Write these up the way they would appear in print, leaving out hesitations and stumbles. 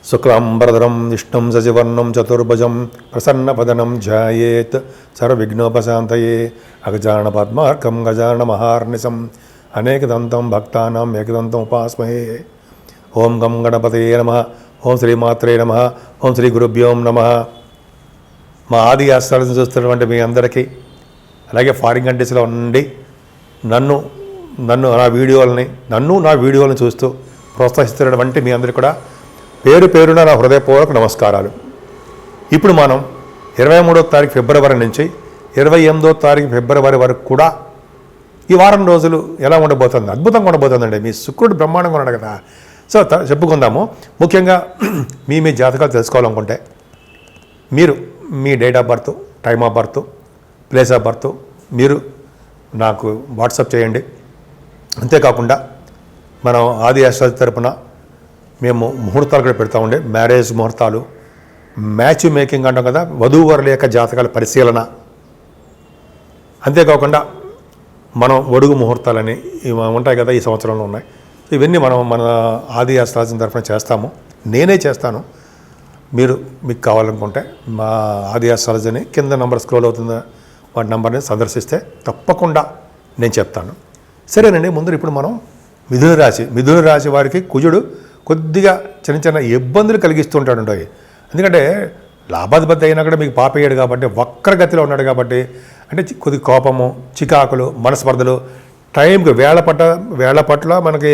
శుక్లాంబరధరం విష్ణుం సశివర్ణం చతుర్భుజం ప్రసన్నవదనం ధ్యాయేత్ సర్వవిఘ్నోపశాంతయే అగజానన పద్మార్కం గజానన మహార్నిశం అనేకదంతం భక్తానాం ఏకదంతం ఉపాస్మహే. ఓం గం గణపతయే నమః. ఓం శ్రీమాత్రే నమః. ఓం శ్రీ గురుభ్యోం నమః. మా ఆది ఆశ్రయం చూస్తున్నటువంటి మీ అందరికీ, అలాగే ఫారిన్ కంట్రీస్లో ఉండి నన్ను నా వీడియోలను చూస్తూ ప్రోత్సహిస్తున్నటువంటి మీ అందరికీ కూడా పేరు పేరున నా హృదయపూర్వక నమస్కారాలు. ఇప్పుడు మనం 23వ తారీఖు ఫిబ్రవరి నుంచి 28వ తారీఖు ఫిబ్రవరి వరకు కూడా ఈ వారం రోజులు ఎలా ఉండబోతుంది? అద్భుతంగా ఉండబోతుందండి. మీ శుక్రుడు బ్రహ్మాండంగా ఉన్నాడు కదా. సో చెప్పుకుందాము. ముఖ్యంగా మీ జాతకాలు తెలుసుకోవాలనుకుంటే మీరు మీ date of birth, time of birth, place of birth మీరు నాకు వాట్సాప్ చేయండి. అంతేకాకుండా మనం ఆది ఆస్ట్రాలజీ తరపున మేము ముహూర్తాలు కూడా పెడతా ఉండే, మ్యారేజ్ ముహూర్తాలు, మ్యాచ్ మేకింగ్ అంటాం కదా, వధూవరుల యొక్క జాతకాల పరిశీలన, అంతేకాకుండా మనం ఒడుగు ముహూర్తాలని ఉంటాయి కదా, ఈ సంవత్సరంలో ఉన్నాయి. ఇవన్నీ మన ఆది ఆస్ట్రాలజీ తరఫున చేస్తాము. నేనే చేస్తాను. మీకు కావాలనుకుంటే మా ఆది ఆస్ట్రాలజీని కింద నంబర్ స్క్రోల్ అవుతుంది, వాటి నంబర్ని సందర్శిస్తే తప్పకుండా నేను చెప్తాను. సరేనండి. ముందు ఇప్పుడు మనం మిథున రాశి వారికి కుజుడు కొద్దిగా చిన్న ఇబ్బందులు కలిగిస్తుంటాడు. ఎందుకంటే లాభాధిపతి అయినా కూడా మీకు పాపయ్యాడు కాబట్టి, వక్రగతిలో ఉన్నాడు కాబట్టి, అంటే కొద్ది కోపము, చికాకులు, మనస్పర్ధలు, టైంకి వేళ పట్ల మనకి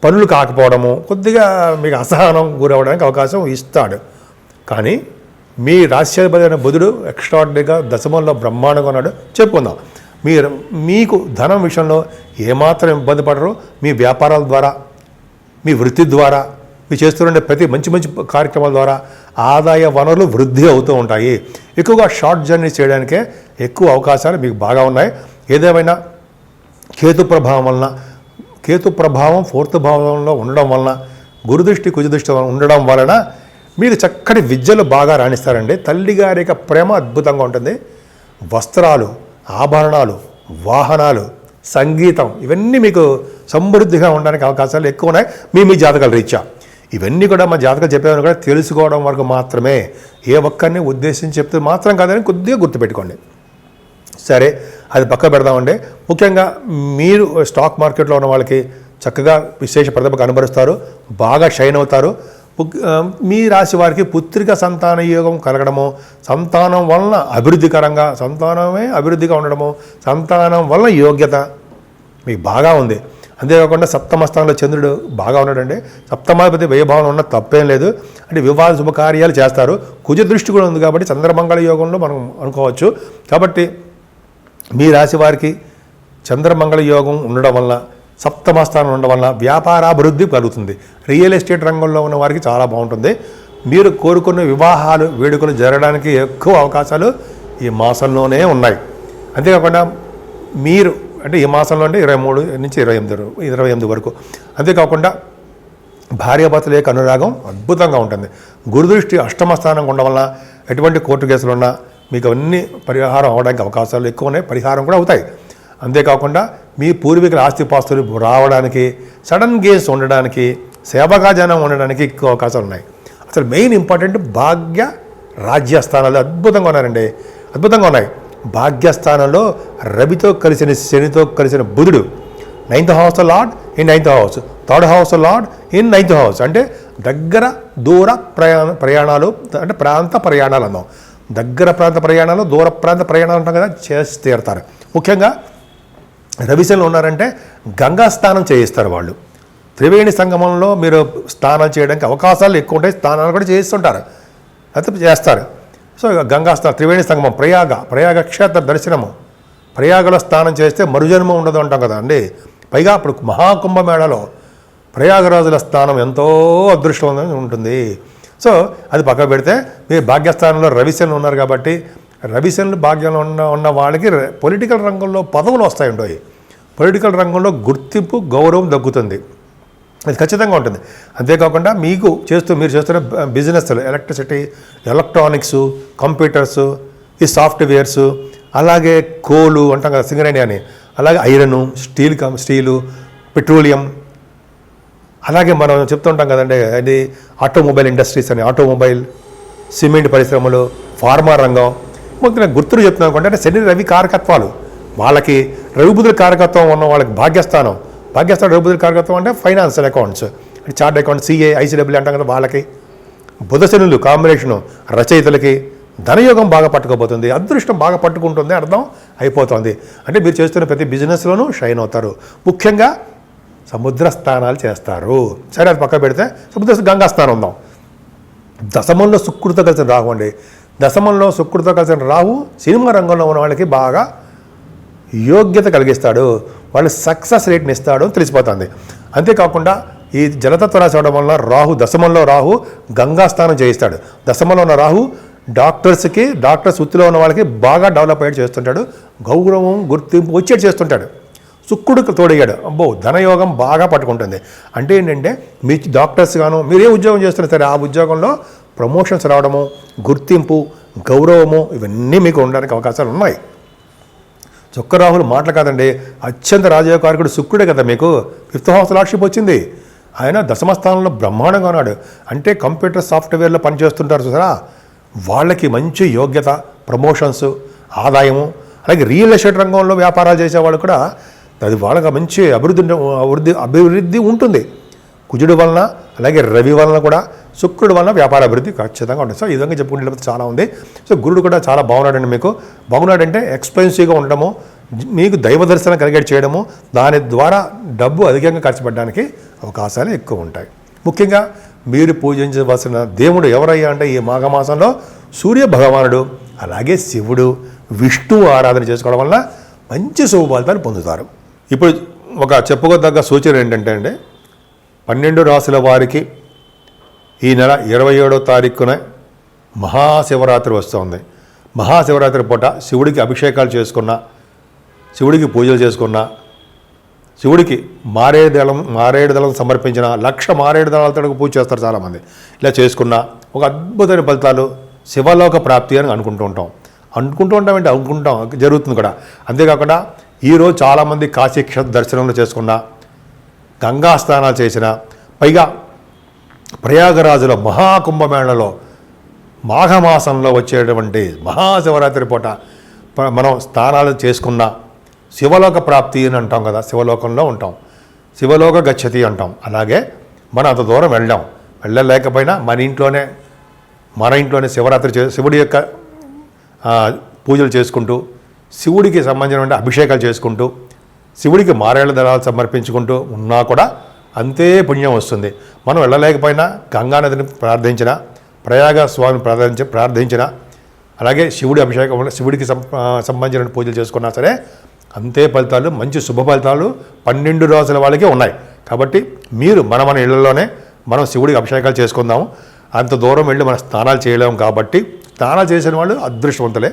పనులు కాకపోవడము, కొద్దిగా మీకు అసహనం గురవడానికి అవకాశం ఇస్తాడు. కానీ మీ రాశ్యాధిపతి అయిన బుధుడు ఎక్స్ట్రాడినరీగా దశమంలో బ్రహ్మాండంగా ఉన్నాడు. చెప్పుకుందాం. మీకు ధనం విషయంలో ఏమాత్రం ఇబ్బంది పడరు. మీ వ్యాపారాల ద్వారా, మీ వృత్తి ద్వారా, మీరు చేస్తున్న ప్రతి మంచి కార్యక్రమాల ద్వారా ఆదాయ వనరులు వృద్ధి అవుతూ ఉంటాయి. ఎక్కువగా షార్ట్ జర్నీ చేయడానికే ఎక్కువ అవకాశాలు మీకు బాగా ఉన్నాయి. ఏదేమైనా కేతు ప్రభావం 4th భావంలో ఉండడం వలన, గురుదృష్టి కుజదృష్టి ఉండడం వలన మీరు చక్కటి విద్యలు బాగా రాణిస్తారండి. తల్లిగారి యొక్క ప్రేమ అద్భుతంగా ఉంటుంది. వస్త్రాలు, ఆభరణాలు, వాహనాలు, సంగీతం, ఇవన్నీ మీకు సమృద్ధిగా ఉండడానికి అవకాశాలు ఎక్కువ ఉన్నాయి మీ జాతకాల రీత్యా. ఇవన్నీ కూడా మా జాతకాలు చెప్పేవారు కూడా తెలుసుకోవడం వరకు మాత్రమే, ఏ ఒక్కరిని ఉద్దేశించి చెప్తే మాత్రం కాదని కొద్దిగా గుర్తుపెట్టుకోండి. సరే, అది పక్క పెడదామండి. ముఖ్యంగా మీరు స్టాక్ మార్కెట్లో ఉన్న వాళ్ళకి చక్కగా విశేష ప్రతిభ కనబరుస్తారు, బాగా షైన్ అవుతారు. మీ రాశి వారికి పుత్రిక సంతాన యోగం కలగడము, సంతానం వలన సంతానమే అభివృద్ధిగా ఉండడము, సంతానం వలన యోగ్యత మీకు బాగా ఉంది. అంతేకాకుండా సప్తమ స్థానంలో చంద్రుడు బాగా ఉన్నాడండి. సప్తమాధిపతి వ్యయభావం ఉన్న తప్పేం లేదు. అంటే వివాహ శుభకార్యాలు చేస్తారు. కుజ దృష్టి కూడా ఉంది కాబట్టి చంద్రమంగళ యోగంలో మనం అనుకోవచ్చు. కాబట్టి మీ రాశి వారికి చంద్రమంగళ యోగం ఉండడం వల్ల, సప్తమ స్థానం ఉండడం వల్ల వ్యాపారాభివృద్ధి కలుగుతుంది. రియల్ ఎస్టేట్ రంగంలో ఉన్న వారికి చాలా బాగుంటుంది. మీరు కోరుకున్న వివాహాలు, వేడుకలు జరగడానికి ఎక్కువ అవకాశాలు ఈ మాసంలోనే ఉన్నాయి. అంతేకాకుండా మీరు అంటే ఈ మాసంలో అంటే 23 నుంచి 28 వరకు. అంతేకాకుండా భార్యాభర్తల యొక్క అనురాగం అద్భుతంగా ఉంటుంది. గురుదృష్టి అష్టమ స్థానం ఉండడం వల్ల ఎటువంటి కోర్టు కేసులు ఉన్నా మీకు అన్ని పరిహారం అవడానికి అవకాశాలు ఎక్కువ ఉన్నాయి. పరిహారం కూడా అవుతాయి. అంతేకాకుండా మీ పూర్వీకుల ఆస్తిపాస్తులు రావడానికి, సడన్ గేమ్స్ ఉండడానికి, సేవగా జనం ఉండడానికి ఎక్కువ అవకాశాలు ఉన్నాయి. అసలు మెయిన్ ఇంపార్టెంట్ భాగ్య రాజ్యస్థానాలు అద్భుతంగా ఉన్నారండి. అద్భుతంగా ఉన్నాయి. భాగ్యస్థానంలో రవితో కలిసిన, శనితో కలిసిన బుధుడు 9th house lord in 9th house, 3rd house lord in 9th house. అంటే దూర ప్రయాణాలు, అంటే ప్రాంత ప్రయాణాలు అన్నాం. దగ్గర ప్రాంత ప్రయాణాలు, దూర ప్రాంత ప్రయాణాలు ఉంటాం కదా, చేసి తీరుతారు. ముఖ్యంగా రవిశనులు ఉన్నారంటే గంగా స్నానం చేయిస్తారు వాళ్ళు. త్రివేణి సంగమంలో మీరు స్నానాలు చేయడానికి అవకాశాలు ఎక్కువ ఉంటాయి. స్నానాలు కూడా చేయిస్తుంటారు, అయితే చేస్తారు. సో గంగా స్నానం, త్రివేణి సంగమం, ప్రయాగ క్షేత్ర దర్శనము, ప్రయాగలో స్నానం చేస్తే మరుజన్మ ఉండదు అంటాం కదా అండి. పైగా అప్పుడు మహాకుంభమేళలో ప్రయాగరాజుల స్నానం ఎంతో అదృష్టం ఉంటుంది. సో అది పక్క పెడితే మీరు భాగ్యస్థానంలో రవిశనులు ఉన్నారు కాబట్టి, రవిశనులు భాగ్యంలో ఉన్న వాళ్ళకి పొలిటికల్ రంగంలో పదవులు వస్తాయి. పొలిటికల్ రంగంలో గుర్తింపు, గౌరవం దక్కుతుంది. అది ఖచ్చితంగా ఉంటుంది. అంతేకాకుండా మీరు చేస్తున్న బిజినెస్లు, ఎలక్ట్రిసిటీ, ఎలక్ట్రానిక్స్, కంప్యూటర్స్, ఈ సాఫ్ట్వేర్స్, అలాగే కోలు అంటాం కదా, సింగరేణి అని, అలాగే ఐరను, స్టీలు, పెట్రోలియం, అలాగే మనం చెప్తుంటాం కదండి, అది ఆటోమొబైల్ ఇండస్ట్రీస్ అని, ఆటోమొబైల్, సిమెంట్ పరిశ్రమలు, ఫార్మా రంగం, ముఖ్యంగా గుర్తులు చెప్తున్నాం అంటే శని రవి కారకత్వాలు. వాళ్ళకి రవిబుధుల కారకత్వం ఉన్న వాళ్ళకి భాగ్యస్థానం రవిబుధుల కారకత్వం అంటే financial accounts, chart account, CA, ICW అంటాం కదా వాళ్ళకి. బుధ శనులు కాంబినేషను రచయితలకి ధనయోగం బాగా పట్టుకోబోతుంది, అదృష్టం బాగా పట్టుకుంటుంది అర్థం అయిపోతుంది. అంటే మీరు చేస్తున్న ప్రతి బిజినెస్లోనూ షైన్ అవుతారు. ముఖ్యంగా సముద్ర స్నానాలు చేస్తారు. సరే, అది పక్క పెడితే గంగా స్నానం ఉందాం. దశమంలో శుక్రుడితో కలిసిన రాహు అండి. దశమంలో శుక్రుడితో కలిసిన రాహు సినిమా రంగంలో ఉన్న వాళ్ళకి బాగా యోగ్యత కలిగిస్తాడు, వాళ్ళు సక్సెస్ రేట్ని ఇస్తాడు తెలిసిపోతుంది. అంతేకాకుండా ఈ జలతత్వ రాశి అవడం వల్ల రాహు దశమంలో రాహు గంగా స్నానం చేయిస్తాడు. దశమంలో ఉన్న రాహు డాక్టర్స్ వృత్తిలో ఉన్న వాళ్ళకి బాగా డెవలప్ అయ్యేది చేస్తుంటాడు, గౌరవం గుర్తింపు వచ్చేది చేస్తుంటాడు. శుక్రుడికి తోడయ్యాడు, అబ్బో ధనయోగం బాగా పట్టుకుంటుంది. అంటే ఏంటంటే మీ డాక్టర్స్ గాను మీరు ఏ ఉద్యోగం చేస్తున్నా సరే ఆ ఉద్యోగంలో ప్రమోషన్స్ రావడము, గుర్తింపు, గౌరవము ఇవన్నీ మీకు ఉండడానికి అవకాశాలు ఉన్నాయి. చొక్కరాహులు మాటలు కాదండి, అత్యంత రాజయోగకారకుడు శుక్రుడే కదా మీకు. 5th హౌస్ లార్డ్షిప్ వచ్చింది. ఆయన దశమస్థానంలో బ్రహ్మాండంగా ఉన్నాడు. అంటే కంప్యూటర్ సాఫ్ట్వేర్లో పనిచేస్తుంటారు చూసారా, వాళ్ళకి మంచి యోగ్యత, ప్రమోషన్స్, ఆదాయము, అలాగే రియల్ ఎస్టేట్ రంగంలో వ్యాపారాలు చేసేవాళ్ళు కూడా అది వాళ్ళకి మంచి అభివృద్ధి ఉంటుంది. కుజుడు వలన అలాగే రవి వలన కూడా శుక్రుడు వలన వ్యాపార అభివృద్ధి ఖచ్చితంగా ఉంటుంది. సో ఈ విధంగా చెప్పుకుంటే చాలా ఉంది. సో గురుడు కూడా చాలా బాగున్నాడండి మీకు. బాగున్నాడంటే ఎక్స్పెన్సివ్గా ఉండడము, మీకు దైవ దర్శనం కలిగేట్ చేయడము, దాని ద్వారా డబ్బు అధికంగా ఖర్చు పెట్టడానికి అవకాశాలు ఎక్కువ ఉంటాయి. ముఖ్యంగా మీరు పూజించవలసిన దేవుడు ఎవరయ్యా అంటే ఈ మాఘమాసంలో సూర్య భగవానుడు, అలాగే శివుడు, విష్ణువు ఆరాధన చేసుకోవడం వల్ల మంచి శుభఫలితాలు పొందుతారు. ఇప్పుడు ఒక చెప్పుకోదగ్గ సూచన ఏంటంటే అండి, 12 రాశుల వారికి ఈ నెల 27వ తారీఖున మహాశివరాత్రి వస్తుంది. మహాశివరాత్రి పూట శివుడికి అభిషేకాలు చేసుకున్న, శివుడికి పూజలు చేసుకున్న, శివుడికి మారేడు దళం సమర్పించిన, 1,00,000 మారేడు దళాలతో పూజ చేస్తారు చాలామంది. ఇలా చేసుకున్న ఒక అద్భుతమైన ఫలితాలు, శివలోక ప్రాప్తి అని అనుకుంటాం జరుగుతుంది కూడా. అంతేకాకుండా ఈరోజు చాలామంది కాశీ క్షేత్ర దర్శనంలో చేసుకున్న, గంగా స్నానాలు చేసిన, పైగా ప్రయాగరాజులో మహాకుంభమేళలో మాఘమాసంలో వచ్చేటువంటి మహాశివరాత్రి పూట మనం స్నానాలు చేసుకున్న శివలోక ప్రాప్తి అని అంటాం కదా, శివలోకంలో ఉంటాం, శివలోక గచ్చతి అంటాం. అలాగే మనం అంత దూరం వెళ్ళలేకపోయినా మన ఇంట్లోనే శివరాత్రి శివుడి యొక్క పూజలు చేసుకుంటూ, శివుడికి సంబంధించిన అభిషేకాలు చేసుకుంటూ, శివుడికి మారేళ్ల దళాలు సమర్పించుకుంటూ ఉన్నా కూడా అంతే పుణ్యం వస్తుంది. మనం వెళ్ళలేకపోయినా గంగానదిని ప్రార్థించిన, ప్రయాగ స్వామిని ప్రార్థించిన, అలాగే శివుడి అభిషేకం వల్ల శివుడికి సంబంధించిన పూజలు చేసుకున్నా సరే అంతే ఫలితాలు, మంచి శుభ ఫలితాలు 12 రాసుల వాళ్ళకే ఉన్నాయి. కాబట్టి మీరు మన ఇళ్లలోనే మనం శివుడికి అభిషేకాలు చేసుకుందాము. అంత దూరం వెళ్ళి మనం స్నానాలు చేయలేము కాబట్టి, స్నానాలు చేసిన వాళ్ళు అదృష్టవంతులే,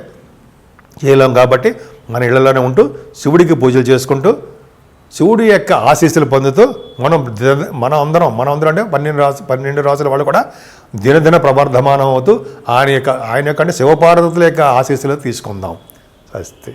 చేయలేం కాబట్టి మన ఇళ్లలోనే ఉంటూ శివుడికి పూజలు చేసుకుంటూ శివుడి యొక్క ఆశీస్సులు పొందుతూ మనం అందరం అంటే 12 రాసుల వాళ్ళు కూడా దినదిన ప్రవర్ధమానం అవుతూ ఆయన యొక్క శివపార్వతుల యొక్క ఆశీస్సులు తీసుకుందాం. స్వస్తి.